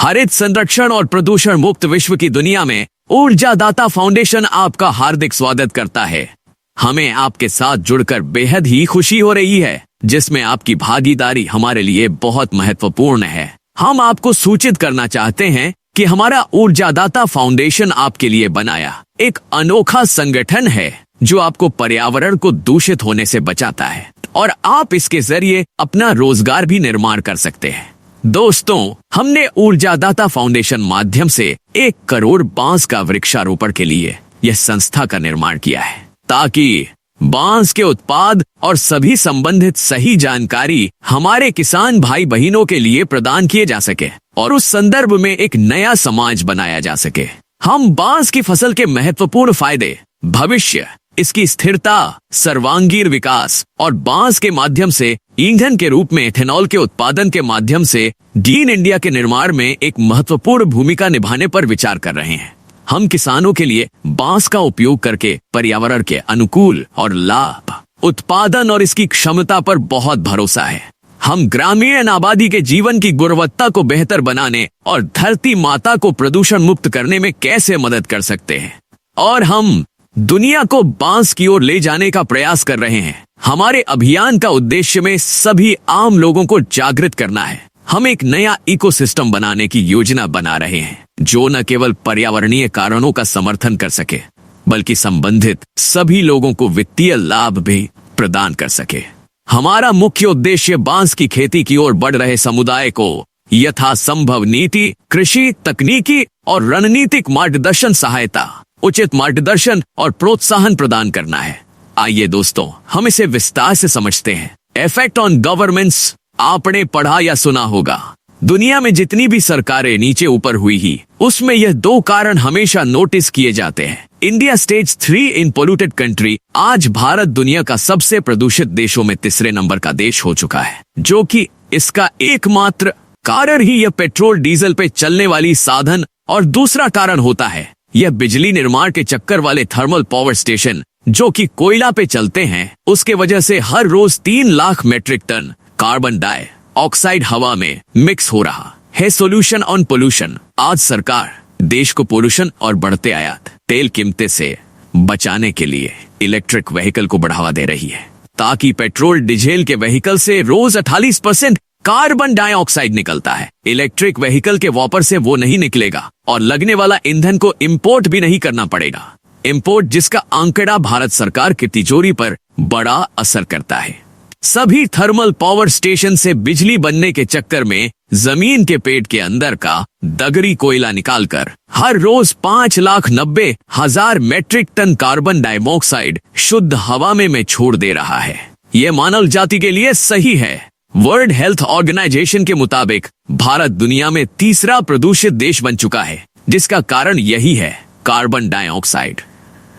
हरित संरक्षण और प्रदूषण मुक्त विश्व की दुनिया में ऊर्जादाता फाउंडेशन आपका हार्दिक स्वागत करता है। हमें आपके साथ जुड़कर बेहद ही खुशी हो रही है, जिसमें आपकी भागीदारी हमारे लिए बहुत महत्वपूर्ण है। हम आपको सूचित करना चाहते हैं कि हमारा ऊर्जादाता फाउंडेशन आपके लिए बनाया एक अनोखा संगठन है जो आपको पर्यावरण को दूषित होने से बचाता है और आप इसके जरिए अपना रोजगार भी निर्माण कर सकते हैं। दोस्तों, हमने ऊर्जादाता फाउंडेशन माध्यम से 1 करोड़ बांस का वृक्षारोपण के लिए यह संस्था का निर्माण किया है, ताकि बांस के उत्पाद और सभी संबंधित सही जानकारी हमारे किसान भाई बहनों के लिए प्रदान किए जा सके और उस संदर्भ में एक नया समाज बनाया जा सके। हम बांस की फसल के महत्वपूर्ण फायदे, भविष्य, इसकी स्थिरता, सर्वांगीण विकास और बांस के माध्यम से ईंधन के रूप में इथेनॉल के उत्पादन के माध्यम से ग्रीन इंडिया के निर्माण में एक महत्वपूर्ण भूमिका निभाने पर विचार कर रहे हैं। हम किसानों के लिए बांस का उपयोग करके पर्यावरण के अनुकूल और लाभ, उत्पादन और इसकी क्षमता पर बहुत भरोसा है। हम ग्रामीण आबादी के जीवन की गुणवत्ता को बेहतर बनाने और धरती माता को प्रदूषण मुक्त करने में कैसे मदद कर सकते हैं, और हम दुनिया को बांस की ओर ले जाने का प्रयास कर रहे हैं। हमारे अभियान का उद्देश्य में सभी आम लोगों को जागृत करना है। हम एक नया इकोसिस्टम बनाने की योजना बना रहे हैं जो न केवल पर्यावरणीय कारणों का समर्थन कर सके, बल्कि संबंधित सभी लोगों को वित्तीय लाभ भी प्रदान कर सके। हमारा मुख्य उद्देश्य बांस की खेती की ओर बढ़ रहे समुदाय को यथासंभव नीति, कृषि, तकनीकी और रणनीतिक मार्गदर्शन सहायता, उचित मार्गदर्शन और प्रोत्साहन प्रदान करना है। आइए दोस्तों, हम इसे विस्तार से समझते हैं। Effect on governance. आपने पढ़ा या सुना होगा, दुनिया में जितनी भी सरकारें नीचे ऊपर हुई ही, उसमें यह 2 कारण हमेशा नोटिस किए जाते हैं। इंडिया स्टेज 3 इन पोल्यूटेड कंट्री। आज भारत दुनिया का सबसे प्रदूषित देशों में 3रे नंबर का देश हो चुका है, जो कि इसका एकमात्र कारण ही यह पेट्रोल डीजल पे चलने वाली साधन और दूसरा कारण होता है यह बिजली निर्माण के चक्कर वाले थर्मल पावर स्टेशन जो कि कोयला पे चलते हैं। उसके वजह से हर रोज 3 lakh metric ton carbon dioxide हवा में मिक्स हो रहा है। Solution on pollution. आज सरकार देश को पोल्यूशन और बढ़ते आयात तेल कीमतें से बचाने के लिए इलेक्ट्रिक व्हीकल को बढ़ावा दे रही है, ताकि पेट्रोल डीजल के व्हीकल से रोज 48% कार्बन डाइऑक्साइड निकलता है। इलेक्ट्रिक व्हीकल के वॉपर से वो नहीं निकलेगा और लगने वाला ईंधन को इंपोर्ट भी नहीं करना पड़ेगा। इंपोर्ट जिसका आंकड़ा भारत सरकार की तिजोरी पर बड़ा असर करता है। सभी थर्मल पावर स्टेशन से बिजली बनने के चक्कर में जमीन के पेट के अंदर का दगरी कोयला निकालकर हर रोज 5,90,000 मेट्रिक टन कार्बन डाइऑक्साइड शुद्ध हवा में छोड़ दे रहा है। यह मानव जाति के लिए सही है। वर्ल्ड हेल्थ ऑर्गेनाइजेशन के मुताबिक भारत दुनिया में 3रा प्रदूषित देश बन चुका है, जिसका कारण यही है, कार्बन डाइऑक्साइड।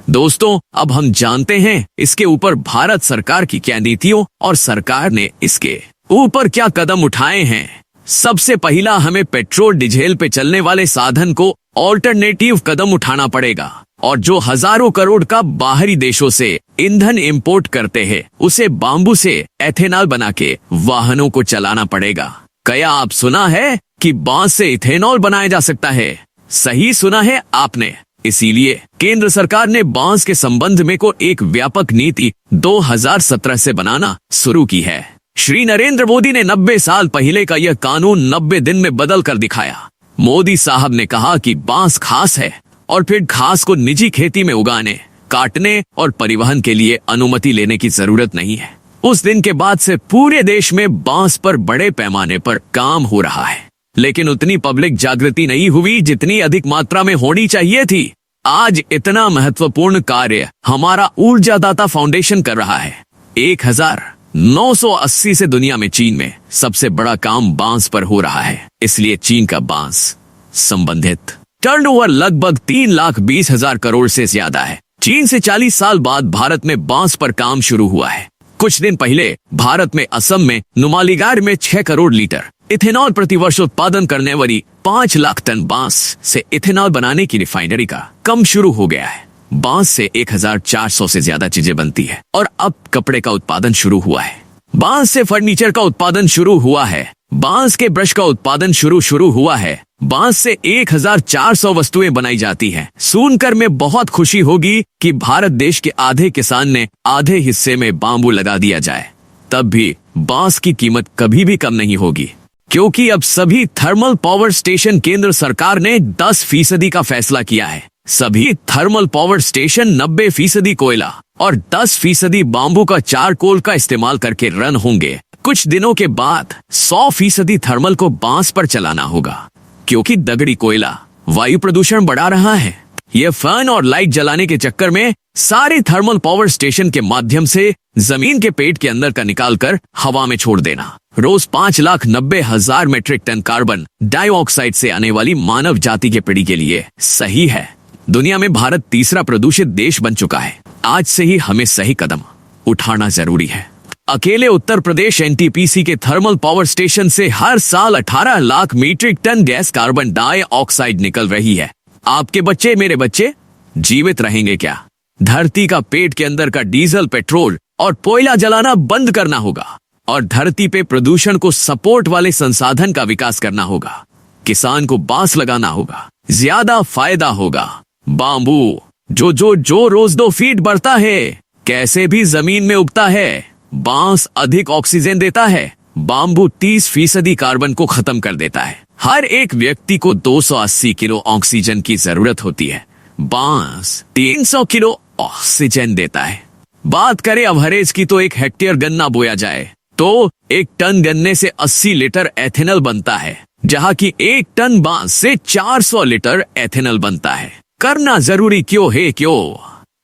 दोस्तों, अब हम जानते हैं इसके ऊपर भारत सरकार की क्या नीतियों और सरकार ने इसके ऊपर क्या कदम उठाए हैं। सबसे पहला, हमें पेट्रोल डीजल पे चलने वाले साधन को ऑल्टरनेटिव कदम उठाना पड़ेगा और जो हजारों करोड़ का बाहरी देशों से ईंधन इंपोर्ट करते हैं, उसे बांबू से एथेनॉल बना के वाहनों को चलाना पड़ेगा। क्या आप सुना है कि बांस से इथेनॉल बनाया जा सकता है? सही सुना है आपने। इसीलिए केंद्र सरकार ने बांस के संबंध में को एक व्यापक नीति 2017 से बनाना शुरू की है। श्री नरेंद्र मोदी ने 90 साल पहले का यह कानून 90 दिन में बदल कर दिखाया। मोदी साहब ने कहा कि बांस खास है और फिर घास को निजी खेती में उगाने, काटने और परिवहन के लिए अनुमति लेने की जरूरत नहीं है। उस दिन के बाद से पूरे देश में बांस पर बड़े पैमाने पर काम हो रहा है, लेकिन उतनी पब्लिक जागृति नहीं हुई जितनी अधिक मात्रा में होनी चाहिए थी। आज इतना महत्वपूर्ण कार्य हमारा ऊर्जादाता फाउंडेशन कर रहा है। 1980 से दुनिया में चीन में सबसे बड़ा काम बांस पर हो रहा है। इसलिए चीन का बांस संबंधित टर्नओवर लगभग 3,20,000 करोड़ से ज्यादा है। चीन से 40 साल बाद भारत में बांस पर काम शुरू हुआ है। कुछ दिन पहले भारत में असम में नुमालीगढ़ में 6 करोड़ लीटर इथेनॉल प्रतिवर्ष उत्पादन करने वाली 5 लाख टन बांस से इथेनॉल बनाने की रिफाइनरी का काम शुरू हो गया है। बांस से 1,400 से ज्यादा चीजें बनती है और अब कपड़े का उत्पादन शुरू हुआ है। बांस से फर्नीचर का उत्पादन शुरू हुआ है। बांस के ब्रश का उत्पादन शुरू हुआ है। बांस से 1400 वस्तुएं बनाई जाती हैं। सुनकर में बहुत खुशी होगी कि भारत देश के आधे किसान ने आधे हिस्से में बांबू लगा दिया जाए, तब भी बांस की कीमत कभी भी कम नहीं होगी, क्योंकि अब सभी थर्मल पावर स्टेशन केंद्र सरकार ने 10% का फैसला किया है। सभी थर्मल पावर स्टेशन 90% कोयला और 10% बांबू का चारकोल का इस्तेमाल करके रन होंगे। कुछ दिनों के बाद 100% थर्मल को बांस पर चलाना होगा, क्योंकि दगड़ी कोयला वायु प्रदूषण बढ़ा रहा है। यह फैन और लाइट जलाने के चक्कर में सारे थर्मल पावर स्टेशन के माध्यम से जमीन के पेट के अंदर का निकालकर हवा में छोड़ देना। रोज 5,90,000 मेट्रिक टन कार्बन डाइऑक्साइड से आने वाली मानव जाति के पीढ़ी के लिए सही है। दुनिया में भारत तीसरा प्रदूषित देश बन चुका है। आज से ही हमें सही कदम उठाना जरूरी है। अकेले उत्तर प्रदेश एनटीपीसी के थर्मल पावर स्टेशन से हर साल 18 lakh metric ton gas carbon dioxide निकल रही है। आपके बच्चे, मेरे बच्चे जीवित रहेंगे क्या? धरती का पेट के अंदर का डीजल, पेट्रोल और कोयला जलाना बंद करना होगा और धरती पे प्रदूषण को सपोर्ट वाले संसाधन का विकास करना होगा। किसान को बांस लगाना होगा, ज्यादा फायदा होगा। बांबू जो रोज 2 फीट बढ़ता है, कैसे भी जमीन में उगता है। बांस अधिक ऑक्सीजन देता है। बांबू 30% कार्बन को खत्म कर देता है। हर एक व्यक्ति को 280 किलो ऑक्सीजन की जरूरत होती है। बांस 300 किलो ऑक्सीजन देता है। बात करें एवरेज की तो 1 हेक्टेयर गन्ना बोया जाए तो 1 टन गन्ने से 80 लीटर एथेनॉल बनता है, जहां की 1 टन बांस से 400 लीटर एथेनॉल बनता है। करना जरूरी क्यों है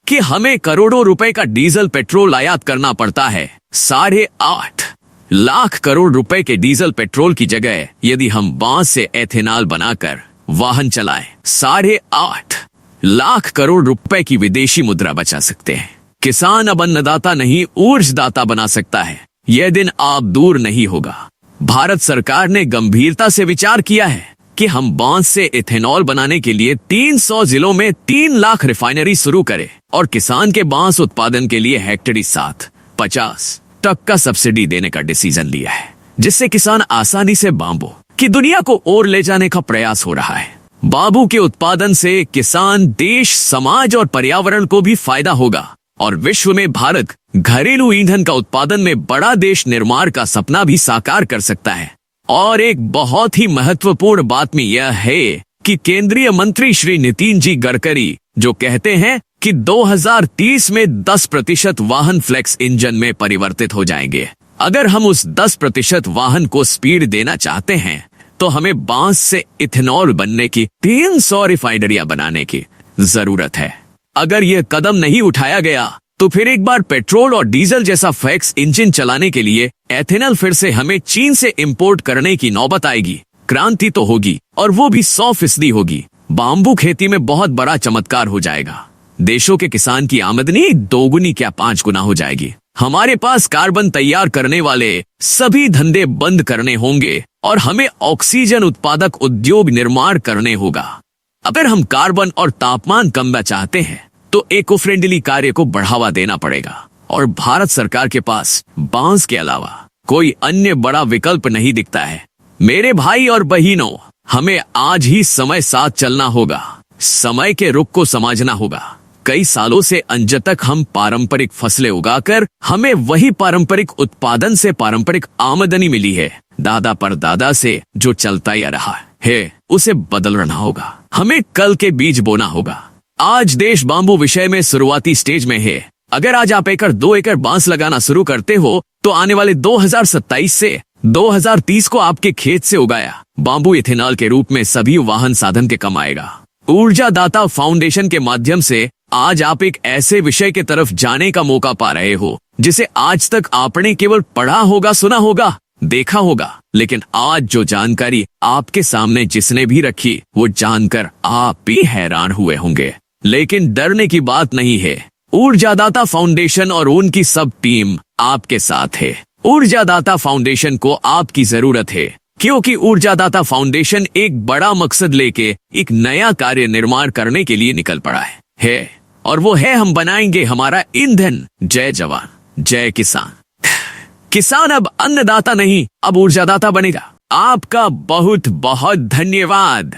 कि हमें करोड़ों रुपए का डीजल, पेट्रोल आयात करना पड़ता है। 8.5 लाख करोड़ रुपए के डीजल, पेट्रोल की जगह यदि हम बांस से एथेनॉल बनाकर वाहन चलाएं, 8.5 लाख करोड़ रुपए की विदेशी मुद्रा बचा सकते हैं। किसान अब अन्नदाता नहीं, ऊर्जदाता बना सकता है। यह दिन आप दूर नहीं होगा। भारत सरकार ने गंभीरता से विचार किया है कि हम बांस से इथेनॉल बनाने के लिए 300 जिलों में 3 लाख रिफाइनरी शुरू करें और किसान के बांस उत्पादन के लिए हेक्टेयर 50% का सब्सिडी देने का डिसीजन लिया है, जिससे किसान आसानी से बांबू की दुनिया को और ले जाने का प्रयास हो रहा है। बांबू के उत्पादन से किसान, देश, समाज और पर्यावरण को भी फायदा होगा और विश्व में भारत घरेलू ईंधन का उत्पादन में बड़ा देश निर्माण का सपना भी साकार कर सकता है। और एक बहुत ही महत्वपूर्ण बात में यह है कि केंद्रीय मंत्री श्री नितिन जी गडकरी जो कहते हैं कि 2030 में 10% वाहन फ्लेक्स इंजन में परिवर्तित हो जाएंगे। अगर हम उस 10% वाहन को स्पीड देना चाहते हैं तो हमें बांस से इथेनॉल बनने की 300 रिफाइनरियां बनाने की जरूरत है। अगर यह कदम नहीं उठाया गया तो फिर एक बार पेट्रोल और डीजल जैसा फ्लेक्स इंजन चलाने के लिए एथेनॉल फिर से हमें चीन से इंपोर्ट करने की नौबत आएगी। क्रांति तो होगी और वो भी 100% होगी। बांबू खेती में बहुत बड़ा चमत्कार हो जाएगा। देशों के किसान की आमदनी 2 गुनी क्या 5 गुना हो जाएगी। हमारे पास कार्बन तैयार करने वाले सभी धंधे बंद करने होंगे और हमें ऑक्सीजन उत्पादक उद्योग निर्माण करने होगा। अगर हम कार्बन और तापमान कम चाहते हैं तो इको फ्रेंडली कार्य को बढ़ावा देना पड़ेगा और भारत सरकार के पास बांस के अलावा कोई अन्य बड़ा विकल्प नहीं दिखता है। मेरे भाई और बहनों, हमें आज ही समय साथ चलना होगा। समय के रुख को समझना होगा। कई सालों से अंज तक हम पारंपरिक फसलें उगाकर हमें वही पारंपरिक उत्पादन से पारंपरिक आमदनी मिली है। दादा परदादा से जो चलता ही रहा है उसे बदलना होगा। हमें कल के बीज बोना होगा। आज देश बांबू विषय में शुरुआती स्टेज में है। अगर आज आप 2 एकड़ बांस लगाना शुरू करते हो तो आने वाले 2027 से 2030 को आपके खेत से उगाया बांबू इथेनॉल के रूप में सभी वाहन साधन के कम आएगा। ऊर्जा दाता फाउंडेशन के माध्यम से आज आप एक ऐसे विषय के तरफ जाने का मौका पा रहे हो जिसे आज तक आपने केवल पढ़ा होगा, सुना होगा, देखा होगा, लेकिन आज जो जानकारी आपके सामने जिसने भी रखी वो जानकर आप भी हैरान हुए होंगे। लेकिन डरने की बात नहीं है। ऊर्जादाता फाउंडेशन और उनकी सब टीम आपके साथ है। ऊर्जादाता फाउंडेशन को आपकी जरूरत है क्योंकि ऊर्जादाता फाउंडेशन एक बड़ा मकसद लेके एक नया कार्य निर्माण करने के लिए निकल पड़ा है और वो है हम बनाएंगे हमारा ईंधन। जय जवान, जय किसान। किसान अब अन्नदाता नहीं, अब ऊर्जादाता बनेगा। आपका बहुत बहुत धन्यवाद।